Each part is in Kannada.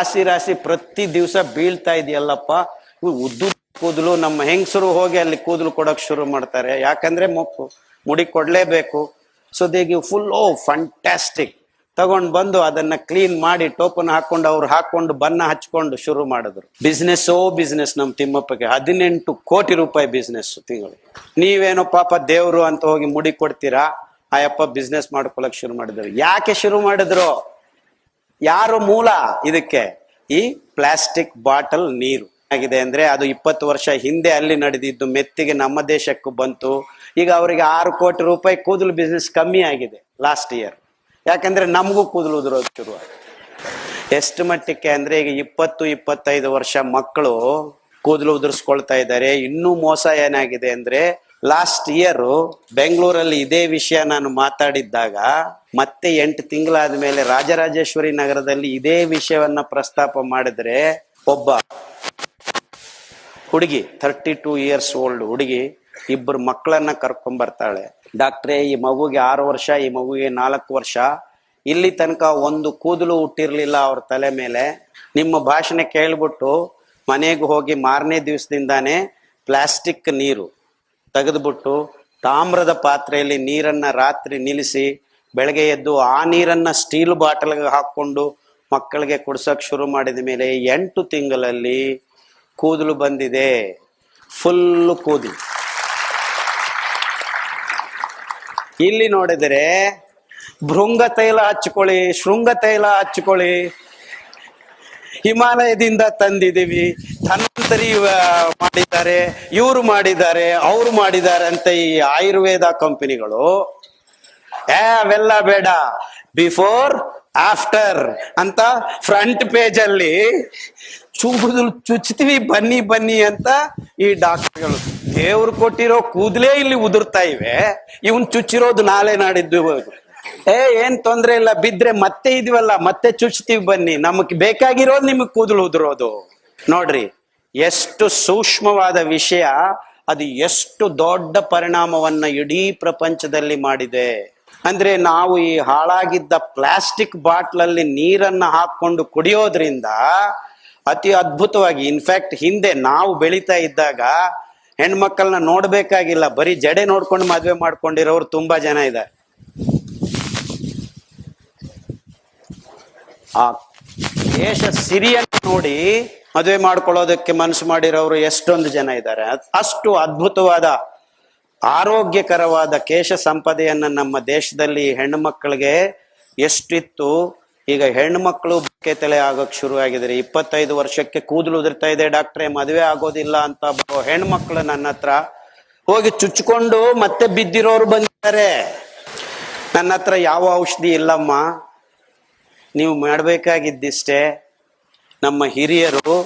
ರಾಶಿ ರಾಶಿ ಪ್ರತಿ ದಿವಸ ಬೀಳ್ತಾ ಇದೆಯಲ್ಲಪ್ಪ. ಉದ್ದು ಕೂದಲು ನಮ್ಮ ಹೆಂಗಸರು ಹೋಗಿ ಅಲ್ಲಿ ಕೂದಲು ಕೊಡಕ್ ಶುರು ಮಾಡ್ತಾರೆ, ಯಾಕಂದ್ರೆ ಮುಡಿ ಕೊಡ್ಲೇಬೇಕು. So they give full fantastic. ತಗೊಂಡ್ ಬಂದು ಅದನ್ನ ಕ್ಲೀನ್ ಮಾಡಿ ಟೋಪನ್ ಹಾಕೊಂಡು ಅವ್ರು ಹಾಕೊಂಡು ಬಣ್ಣ ಹಚ್ಕೊಂಡು ಶುರು ಮಾಡಿದ್ರು. ಬಿಸ್ನೆಸ್ ನಮ್ ತಿಮ್ಮಪ್ಪಗೆ 18 ಕೋಟಿ ರೂಪಾಯಿ ಬಿಸ್ನೆಸ್ ತಿಂಗಳು. ನೀವೇನೋ ಪಾಪ ದೇವ್ರು ಅಂತ ಹೋಗಿ ಮುಡಿ ಕೊಡ್ತೀರಾ, ಆಯಪ್ಪ ಬಿಸ್ನೆಸ್ ಮಾಡ್ಕೊಳಕ್ ಶುರು ಮಾಡಿದ್ರು. ಯಾಕೆ ಶುರು ಮಾಡಿದ್ರು? ಯಾರು ಮೂಲ ಇದಕ್ಕೆ? ಈ ಪ್ಲಾಸ್ಟಿಕ್ ಬಾಟಲ್ ನೀರು ಆಗಿದೆ ಅಂದ್ರೆ ಅದು 20 ವರ್ಷ ಹಿಂದೆ ಅಲ್ಲಿ ನಡೆದಿದ್ದು ಮೆತ್ತಿಗೆ ನಮ್ಮ ದೇಶಕ್ಕೂ ಬಂತು. ಈಗ ಅವರಿಗೆ 6 ಕೋಟಿ ರೂಪಾಯಿ ಕೂದಲು ಬಿಸ್ನೆಸ್ ಕಮ್ಮಿ ಆಗಿದೆ ಲಾಸ್ಟ್ ಇಯರ್. ಯಾಕಂದ್ರೆ ನಮಗೂ ಕೂದಲು ಉದುರೋದು ಶುರು ಆಗಿದೆ. ಎಷ್ಟು ಮಟ್ಟಕ್ಕೆ ಅಂದ್ರೆ ಈಗ 20-25 ವರ್ಷ ಮಕ್ಕಳು ಕೂದಲು ಉದುರಿಸ್ಕೊಳ್ತಾ ಇದ್ದಾರೆ. ಇನ್ನೂ ಮೋಸ ಏನಾಗಿದೆ ಅಂದ್ರೆ ಲಾಸ್ಟ್ ಇಯರ್ ಬೆಂಗಳೂರಲ್ಲಿ ಇದೇ ವಿಷಯ ನಾನು ಮಾತಾಡಿದ್ದಾಗ ಮತ್ತೆ 8 ತಿಂಗಳಾದ್ಮೇಲೆ ರಾಜರಾಜೇಶ್ವರಿ ನಗರದಲ್ಲಿ ಇದೇ ವಿಷಯವನ್ನ ಪ್ರಸ್ತಾಪ ಮಾಡಿದ್ರೆ ಒಬ್ಬ ಹುಡುಗಿ 32 ಇಯರ್ಸ್ ಓಲ್ಡ್ ಹುಡುಗಿ 2 ಮಕ್ಕಳನ್ನ ಕರ್ಕೊಂಡ್ ಬರ್ತಾಳೆ. ಡಾಕ್ಟ್ರೇ, ಈ ಮಗುಗೆ 6 ವರ್ಷ, ಈ ಮಗುಗೆ 4 ವರ್ಷ, ಇಲ್ಲಿ ತನಕ ಒಂದು ಕೂದಲು ಹುಟ್ಟಿರ್ಲಿಲ್ಲ ಅವ್ರ ತಲೆ ಮೇಲೆ. ನಿಮ್ಮ ಭಾಷಣ ಕೇಳ್ಬಿಟ್ಟು ಮನೆಗೆ ಹೋಗಿ ಮಾರನೇ ದಿವಸದಿಂದಾನೇ ಪ್ಲಾಸ್ಟಿಕ್ ನೀರು ತೆಗೆದ್ಬಿಟ್ಟು ತಾಮ್ರದ ಪಾತ್ರೆಯಲ್ಲಿ ನೀರನ್ನ ರಾತ್ರಿ ನಿಲ್ಲಿಸಿ ಬೆಳಗ್ಗೆ ಎದ್ದು ಆ ನೀರನ್ನ ಸ್ಟೀಲ್ ಬಾಟಲ್ಗೆ ಹಾಕೊಂಡು ಮಕ್ಕಳಿಗೆ ಕುಡ್ಸಕ್ ಶುರು ಮಾಡಿದ ಮೇಲೆ 8 ತಿಂಗಳಲ್ಲಿ ಕೂದಲು ಬಂದಿದೆ, ಫುಲ್ ಕೂದಲು. ಇಲ್ಲಿ ನೋಡಿದರೆ ಭೃಂಗ ತೈಲ ಹಚ್ಕೊಳ್ಳಿ, ಶೃಂಗ ತೈಲ ಹಚ್ಕೊಳ್ಳಿ, ಹಿಮಾಲಯದಿಂದ ತಂದಿದ್ದೀವಿ, ಧನ್ವಂತರಿ ಮಾಡಿದ್ದಾರೆ, ಇವರು ಮಾಡಿದ್ದಾರೆ, ಅವ್ರು ಮಾಡಿದ್ದಾರೆ ಅಂತ ಈ ಆಯುರ್ವೇದ ಕಂಪನಿಗಳು. ಅವೆಲ್ಲ ಬೇಡ, ಬಿಫೋರ್ ಆಫ್ಟರ್ ಅಂತ ಫ್ರಂಟ್ ಪೇಜ್ ಅಲ್ಲಿ ಚುಚ್ತೀವಿ, ಬನ್ನಿ ಬನ್ನಿ ಅಂತ ಈ ಡಾಕ್ಟರ್ಗಳು. ದೇವ್ರು ಕೊಟ್ಟಿರೋ ಕೂದಲೇ ಇಲ್ಲಿ ಉದುರ್ತಾ ಇವೆ, ಇವನ್ ಚುಚ್ಚಿರೋದು ನಾಳೆ ನಾಡಿದ್ದು. ಏನ್ ತೊಂದ್ರೆ ಇಲ್ಲ, ಬಿದ್ರೆ ಮತ್ತೆ ಇದೀವಲ್ಲ, ಮತ್ತೆ ಚುಚ್ತೀವಿ ಬನ್ನಿ, ನಮಗ್ ಬೇಕಾಗಿರೋದು ನಿಮಗ್ ಕೂದಲು ಉದುರೋದು. ನೋಡ್ರಿ ಎಷ್ಟು ಸೂಕ್ಷ್ಮವಾದ ವಿಷಯ ಅದು, ಎಷ್ಟು ದೊಡ್ಡ ಪರಿಣಾಮವನ್ನ ಇಡೀ ಪ್ರಪಂಚದಲ್ಲಿ ಮಾಡಿದೆ ಅಂದ್ರೆ ನಾವು ಈ ಹಾಳಾಗಿದ್ದ ಪ್ಲಾಸ್ಟಿಕ್ ಬಾಟ್ಲಲ್ಲಿ ನೀರನ್ನ ಹಾಕೊಂಡು ಕುಡಿಯೋದ್ರಿಂದ ಅತಿ ಅದ್ಭುತವಾಗಿ. ಇನ್ಫ್ಯಾಕ್ಟ್ ಹಿಂದೆ ನಾವು ಬೆಳೀತಾ ಇದ್ದಾಗ ಹೆಣ್ಮಕ್ಕಳನ್ನ ನೋಡ್ಬೇಕಾಗಿಲ್ಲ, ಬರೀ ಜಡೆ ನೋಡ್ಕೊಂಡು ಮದ್ವೆ ಮಾಡ್ಕೊಂಡಿರೋರು ತುಂಬಾ ಜನ ಇದ್ದಾರೆ. ಆ ದೇಶ ಸಿರಿಯನ್ನು ನೋಡಿ ಮದುವೆ ಮಾಡ್ಕೊಳ್ಳೋದಕ್ಕೆ ಮನಸ್ಸು ಮಾಡಿರೋರು ಎಷ್ಟೊಂದು ಜನ ಇದ್ದಾರೆ. ಅಷ್ಟು ಅದ್ಭುತವಾದ ಆರೋಗ್ಯಕರವಾದ ಕೇಶ ಸಂಪದೆಯನ್ನ ನಮ್ಮ ದೇಶದಲ್ಲಿ ಹೆಣ್ಣು ಮಕ್ಕಳಿಗೆ ಎಷ್ಟಿತ್ತು. ಈಗ ಹೆಣ್ಣು ಮಕ್ಕಳು ಬಕ್ಕೆ ತಲೆ ಆಗೋಕ್ ಶುರು ಆಗಿದ್ದಾರೆ. 25 ವರ್ಷಕ್ಕೆ ಕೂದಲು ಉದುರ್ತಾ ಇದೆ, ಡಾಕ್ಟ್ರೇ ಮದುವೆ ಆಗೋದಿಲ್ಲ ಅಂತ ಬರೋ ಹೆಣ್ಮಕ್ಳು ನನ್ನ ಹತ್ರ ಹೋಗಿ ಚುಚ್ಕೊಂಡು ಮತ್ತೆ ಬಿದ್ದಿರೋರು ಬಂದಿದ್ದಾರೆ. ನನ್ನ ಹತ್ರ ಯಾವ ಔಷಧಿ ಇಲ್ಲಮ್ಮ, ನೀವು ಮಾಡಬೇಕಾಗಿದ್ದಿಷ್ಟೇ, ನಮ್ಮ ಹಿರಿಯರು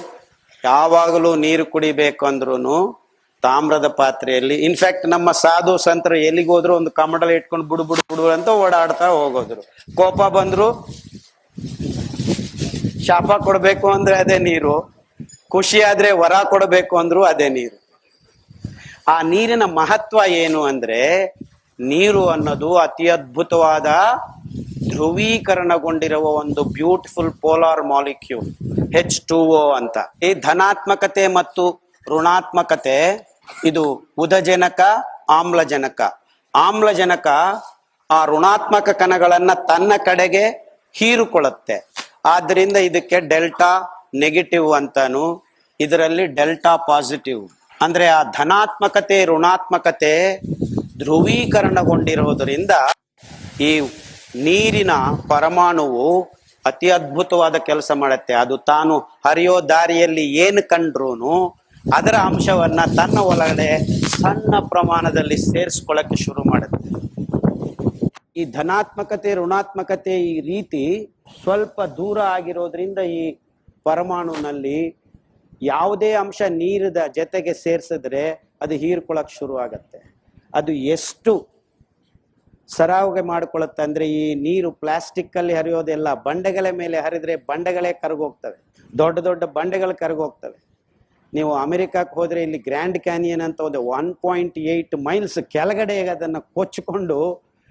ಯಾವಾಗಲೂ ನೀರು ಕುಡಿಬೇಕು ಅಂದ್ರೂ ತಾಮ್ರದ ಪಾತ್ರೆಯಲ್ಲಿ. ಇನ್ಫ್ಯಾಕ್ಟ್ ನಮ್ಮ ಸಾಧು ಸಂತರು ಎಲ್ಲಿಗೋದ್ರು ಒಂದು ಕಮಂಡಲ ಇಟ್ಕೊಂಡು ಬುಡು ಬುಡು ಬುಡು ಅಂತ ಓಡಾಡ್ತಾ ಹೋಗೋದ್ರು. ಕೋಪ ಬಂದ್ರು ಶಾಪ ಕೊಡ್ಬೇಕು ಅಂದ್ರೆ ಅದೇ ನೀರು, ಖುಷಿ ಆದ್ರೆ ವರ ಕೊಡಬೇಕು ಅಂದ್ರು ಅದೇ ನೀರು. ಆ ನೀರಿನ ಮಹತ್ವ ಏನು ಅಂದ್ರೆ, ನೀರು ಅನ್ನೋದು ಅತಿ ಅದ್ಭುತವಾದ ಧ್ರುವೀಕರಣಗೊಂಡಿರುವ ಒಂದು ಬ್ಯೂಟಿಫುಲ್ ಪೋಲಾರ್ ಮಾಲಿಕ್ಯೂಲ್ H2O ಅಂತ. ಈ ಧನಾತ್ಮಕತೆ ಮತ್ತು ಋಣಾತ್ಮಕತೆ, ಇದು ಉದಜನಕ, ಆಮ್ಲಜನಕ. ಆಮ್ಲಜನಕ ಆ ಋಣಾತ್ಮಕ ಕಣಗಳನ್ನ ತನ್ನ ಕಡೆಗೆ ಹೀರಿಕೊಳ್ಳುತ್ತೆ. ಆದ್ರಿಂದ ಇದಕ್ಕೆ ಡೆಲ್ಟಾ ನೆಗೆಟಿವ್ ಅಂತಾನು, ಇದರಲ್ಲಿ ಡೆಲ್ಟಾ ಪಾಸಿಟಿವ್. ಅಂದ್ರೆ ಆ ಧನಾತ್ಮಕತೆ ಋಣಾತ್ಮಕತೆ ಧ್ರುವೀಕರಣಗೊಂಡಿರೋದ್ರಿಂದ ಈ ನೀರಿನ ಪರಮಾಣುವು ಅತಿ ಅದ್ಭುತವಾದ ಕೆಲಸ ಮಾಡುತ್ತೆ. ಅದು ತಾನು ಹರಿಯೋ ದಾರಿಯಲ್ಲಿ ಏನು ಕಂಡ್ರೂ ಅದರ ಅಂಶವನ್ನ ತನ್ನ ಒಳಗಡೆ ಸಣ್ಣ ಪ್ರಮಾಣದಲ್ಲಿ ಸೇರಿಸ್ಕೊಳ್ಳಕ್ಕೆ ಶುರು ಮಾಡುತ್ತೆ. ಈ ಧನಾತ್ಮಕತೆ ಋಣಾತ್ಮಕತೆ ಈ ರೀತಿ ಸ್ವಲ್ಪ ದೂರ ಆಗಿರೋದ್ರಿಂದ ಈ ಪರಮಾಣುನಲ್ಲಿ ಯಾವುದೇ ಅಂಶ ನೀರಿನ ಜೊತೆಗೆ ಸೇರಿಸಿದ್ರೆ ಅದು ಹೀರ್ಕೊಳಕ್ ಶುರು ಆಗತ್ತೆ. ಅದು ಎಷ್ಟು ಸರಾಗ ಮಾಡ್ಕೊಳತ್ತೆ ಅಂದ್ರೆ, ಈ ನೀರು ಪ್ಲಾಸ್ಟಿಕ್ ಅಲ್ಲಿ ಹರಿಯೋದೆಲ್ಲ ಬಂಡೆಗಳ ಮೇಲೆ ಹರಿದ್ರೆ ಬಂಡೆಗಳೇ ಕರಗೋಗ್ತವೆ, ದೊಡ್ಡ ದೊಡ್ಡ ಬಂಡೆಗಳು ಕರಗೋಗ್ತವೆ. ನೀವು ಅಮೆರಿಕಕ್ಕೆ ಹೋದ್ರೆ ಇಲ್ಲಿ ಗ್ರ್ಯಾಂಡ್ ಕ್ಯಾನಿಯನ್ ಅಂತ ಒಂದು 1.8 ಮೈಲ್ಸ್ ಕೆಳಗಡೆ ಅದನ್ನ ಕೊಚ್ಚಿಕೊಂಡು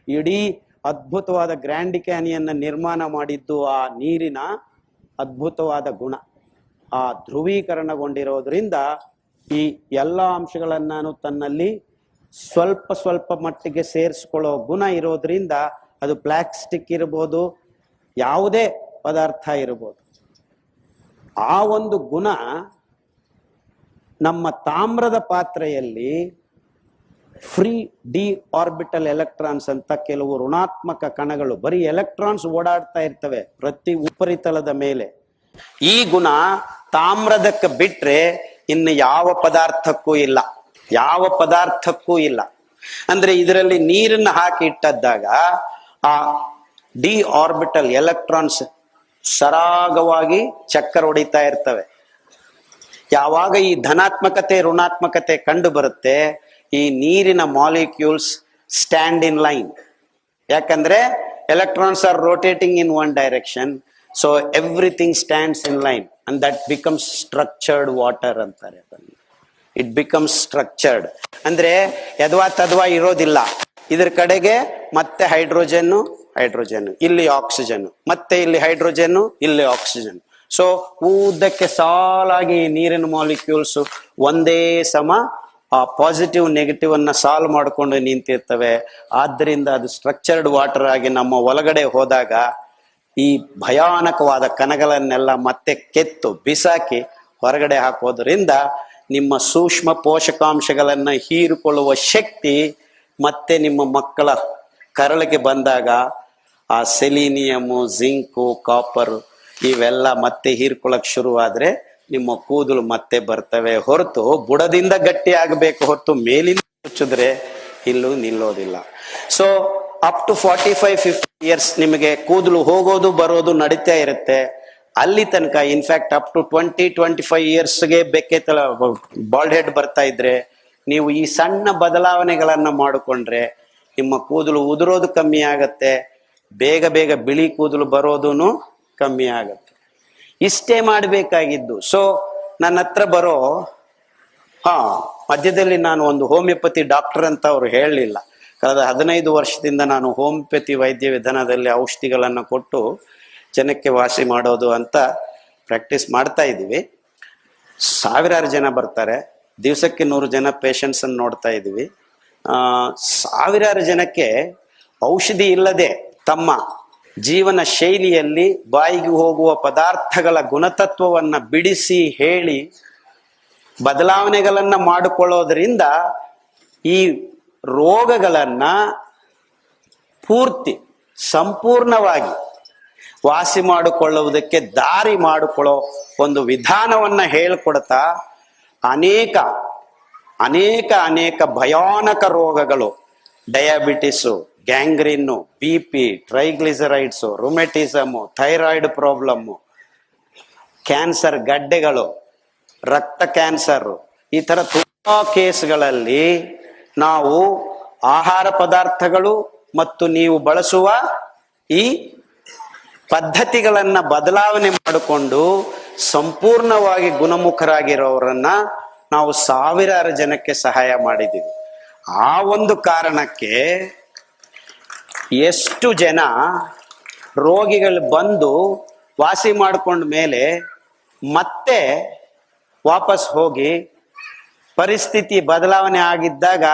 ಇಡೀ ಅದ್ಭುತವಾದ ಗ್ರ್ಯಾಂಡ್ ಕ್ಯಾನಿಯನ್ ನಿರ್ಮಾಣ ಮಾಡಿದ್ದು ಆ ನೀರಿನ ಅದ್ಭುತವಾದ ಗುಣ. ಆ ಧ್ರುವೀಕರಣಗೊಂಡಿರೋದ್ರಿಂದ ಈ ಎಲ್ಲ ಅಂಶಗಳನ್ನು ತನ್ನಲ್ಲಿ ಸ್ವಲ್ಪ ಸ್ವಲ್ಪ ಮಟ್ಟಿಗೆ ಸೇರಿಸ್ಕೊಳ್ಳೋ ಗುಣ ಇರೋದ್ರಿಂದ ಅದು ಪ್ಲಾಸ್ಟಿಕ್ ಇರ್ಬೋದು, ಯಾವುದೇ ಪದಾರ್ಥ ಇರ್ಬೋದು. ಆ ಒಂದು ಗುಣ ನಮ್ಮ ತಾಮ್ರದ ಪಾತ್ರೆಯಲ್ಲಿ ಫ್ರೀ ಡಿ ಆರ್ಬಿಟಲ್ ಎಲೆಕ್ಟ್ರಾನ್ಸ್ ಅಂತ ಕೆಲವು ಋಣಾತ್ಮಕ ಕಣಗಳು, ಬರೀ ಎಲೆಕ್ಟ್ರಾನ್ಸ್ ಓಡಾಡ್ತಾ ಇರ್ತವೆ ಪ್ರತಿ ಉಪರಿತಲದ ಮೇಲೆ. ಈ ಗುಣ ತಾಮ್ರದಕ್ಕೆ ಬಿಟ್ರೆ ಇನ್ನು ಯಾವ ಪದಾರ್ಥಕ್ಕೂ ಇಲ್ಲ, ಯಾವ ಪದಾರ್ಥಕ್ಕೂ ಇಲ್ಲ. ಅಂದ್ರೆ ಇದರಲ್ಲಿ ನೀರನ್ನು ಹಾಕಿ ಇಟ್ಟದ್ದಾಗ ಆ ಡಿ ಆರ್ಬಿಟಲ್ ಎಲೆಕ್ಟ್ರಾನ್ಸ್ ಸರಾಗವಾಗಿ ಚಕ್ಕರ್ ಹೊಡಿತಾ ಇರ್ತವೆ. ಯಾವಾಗ ಈ ಧನಾತ್ಮಕತೆ ಋಣಾತ್ಮಕತೆ ಕಂಡು ಬರುತ್ತೆ, ಈ ನೀರಿನ ಮಾಲಿಕ್ಯೂಲ್ಸ್ ಸ್ಟ್ಯಾಂಡ್ ಇನ್ ಲೈನ್. ಯಾಕಂದ್ರೆ electrons R rotating in one direction, so everything stands in line and that becomes structured water ಅಂತಾರೆ. ಇಟ್ ಬಿಕಮ್ಸ್ ಸ್ಟ್ರಕ್ಚರ್ಡ್ ಅಂದ್ರೆ ಯದ್ವಾ ತದ್ವಾ ಇರೋದಿಲ್ಲ. ಇದ್ರ ಕಡೆಗೆ ಮತ್ತೆ ಹೈಡ್ರೋಜನ್ನು, ಇಲ್ಲಿ ಆಕ್ಸಿಜನ್, ಮತ್ತೆ ಇಲ್ಲಿ ಹೈಡ್ರೋಜನ್, ಇಲ್ಲಿ ಆಕ್ಸಿಜನ್. ಸೊ ಉದ್ದಕ್ಕೆ ಸಾಲಾಗಿ ನೀರಿನ ಮಾಲಿಕ್ಯೂಲ್ಸ್ ಒಂದೇ ಸಮ ಆ ಪಾಸಿಟಿವ್ ನೆಗೆಟಿವ್ ಅನ್ನ ಸಾಲ್ವ್ ಮಾಡ್ಕೊಂಡು ನಿಂತಿರ್ತವೆ. ಆದ್ದರಿಂದ ಅದು ಸ್ಟ್ರಕ್ಚರ್ಡ್ ವಾಟರ್ ಆಗಿ ನಮ್ಮ ಒಳಗಡೆ ಹೋದಾಗ ಈ ಭಯಾನಕವಾದ ಕಣಗಳನ್ನೆಲ್ಲ ಮತ್ತೆ ಕೆತ್ತು ಬಿಸಾಕಿ ಹೊರಗಡೆ ಹಾಕೋದ್ರಿಂದ ನಿಮ್ಮ ಸೂಕ್ಷ್ಮ ಪೋಷಕಾಂಶಗಳನ್ನ ಹೀರಿಕೊಳ್ಳುವ ಶಕ್ತಿ ಮತ್ತೆ ನಿಮ್ಮ ಮಕ್ಕಳ ಕರಳಿಗೆ ಬಂದಾಗ ಆ ಸೆಲೀನಿಯಮು, ಜಿಂಕು, ಕಾಪರ್ ಇವೆಲ್ಲ ಮತ್ತೆ ಹೀರ್ಕೊಳಕ್ ಶುರುವಾದ್ರೆ ನಿಮ್ಮ ಕೂದಲು ಮತ್ತೆ ಬರ್ತವೆ ಹೊರತು ಬುಡದಿಂದ ಗಟ್ಟಿ ಆಗಬೇಕು ಹೊರತು ಮೇಲಿಂದ ಮುಚ್ಚಿದ್ರೆ ಇಲ್ಲೂ ನಿಲ್ಲೋದಿಲ್ಲ. ಸೊ ಅಪ್ ಟು 45-50 ಇಯರ್ಸ್ ನಿಮಗೆ ಕೂದಲು ಹೋಗೋದು ಬರೋದು ನಡೀತಾ ಇರುತ್ತೆ. ಅಲ್ಲಿ ತನಕ in fact up to 20-25 ಇಯರ್ಸ್ಗೆ ಬೆಕ್ಕೆ Tala bald head ಬರ್ತಾ ಇದ್ರೆ ನೀವು ಈ ಸಣ್ಣ ಬದಲಾವಣೆಗಳನ್ನ ಮಾಡಿಕೊಂಡ್ರೆ ನಿಮ್ಮ ಕೂದಲು ಉದುರೋದು ಕಮ್ಮಿ ಆಗತ್ತೆ, ಬೇಗ ಬೇಗ ಬಿಳಿ ಕೂದಲು ಬರೋದೂ ಕಮ್ಮಿ ಆಗತ್ತೆ. ಇಷ್ಟೇ ಮಾಡಬೇಕಾಗಿದ್ದು. ಸೊ ನನ್ನ ಹತ್ರ ಬರೋ ಮಧ್ಯದಲ್ಲಿ ನಾನು ಒಂದು ಹೋಮಿಯೋಪತಿ ಡಾಕ್ಟರ್ ಅಂತ ಅವರು ಹೇಳಲಿಲ್ಲ. ಕಳೆದ 15 ವರ್ಷದಿಂದ ನಾನು ಹೋಮಿಯೋಪತಿ ವೈದ್ಯ ವಿಧಾನದಲ್ಲಿ ಔಷಧಿಗಳನ್ನು ಕೊಟ್ಟು ಜನಕ್ಕೆ ವಾಸಿ ಮಾಡೋದು ಅಂತ ಪ್ರಾಕ್ಟೀಸ್ ಮಾಡ್ತಾ ಇದ್ದೀವಿ. ಸಾವಿರಾರು ಜನ ಬರ್ತಾರೆ, ದಿವಸಕ್ಕೆ 100 ಜನ ಪೇಷಂಟ್ಸ್ ಅನ್ನು ನೋಡ್ತಾ ಇದ್ದೀವಿ. ಸಾವಿರಾರು ಜನಕ್ಕೆ ಔಷಧಿ ಇಲ್ಲದೆ ತಮ್ಮ ಜೀವನ ಶೈಲಿಯಲ್ಲಿ ಬಾಯಿಗೆ ಹೋಗುವ ಪದಾರ್ಥಗಳ ಗುಣತತ್ವವನ್ನು ಬಿಡಿಸಿ ಹೇಳಿ ಬದಲಾವಣೆಗಳನ್ನ ಮಾಡಿಕೊಳ್ಳೋದ್ರಿಂದ ಈ ರೋಗಗಳನ್ನ ಸಂಪೂರ್ಣವಾಗಿ ವಾಸಿ ಮಾಡಿಕೊಳ್ಳುವುದಕ್ಕೆ ದಾರಿ ಮಾಡಿಕೊಳ್ಳೋ ಒಂದು ವಿಧಾನವನ್ನ ಹೇಳ್ಕೊಡ್ತಾ ಅನೇಕ ಅನೇಕ ಅನೇಕ ಭಯಾನಕ ರೋಗಗಳು, diabetes, gangrene, BP, triglycerides, rheumatism, thyroid problem, cancer ಗಡ್ಡೆಗಳು, ರಕ್ತ ಕ್ಯಾನ್ಸರ್, ಈ ಥರ ತುಂಬ ಕೇಸ್ಗಳಲ್ಲಿ ನಾವು ಆಹಾರ ಪದಾರ್ಥಗಳು ಮತ್ತು ನೀವು ಬಳಸುವ ಈ ಪದ್ಧತಿಗಳನ್ನ ಬದಲಾವಣೆ ಮಾಡಿಕೊಂಡು ಸಂಪೂರ್ಣವಾಗಿ ಗುಣಮುಖರಾಗಿರೋರನ್ನ ನಾವು ಸಾವಿರಾರು ಜನಕ್ಕೆ ಸಹಾಯ ಮಾಡಿದ್ದೀವಿ. ಆ ಒಂದು ಕಾರಣಕ್ಕೆ ಎಷ್ಟು ಜನ ರೋಗಿಗಳು ಬಂದು ವಾಸಿ ಮಾಡಿಕೊಂಡ ಮೇಲೆ ಮತ್ತೆ ವಾಪಸ್ ಹೋಗಿ ಪರಿಸ್ಥಿತಿ ಬದಲಾವಣೆ ಆಗಿದ್ದಾಗ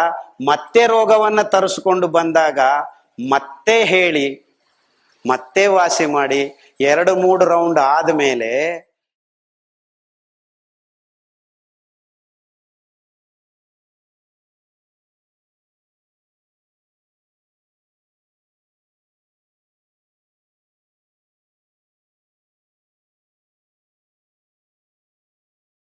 ಮತ್ತೆ ರೋಗವನ್ನು ತರಿಸ್ಕೊಂಡು ಬಂದಾಗ ಮತ್ತೆ ಹೇಳಿ ಮತ್ತೆ ವಾಸಿ ಮಾಡಿ 2-3 ರೌಂಡ್ ಆದಮೇಲೆ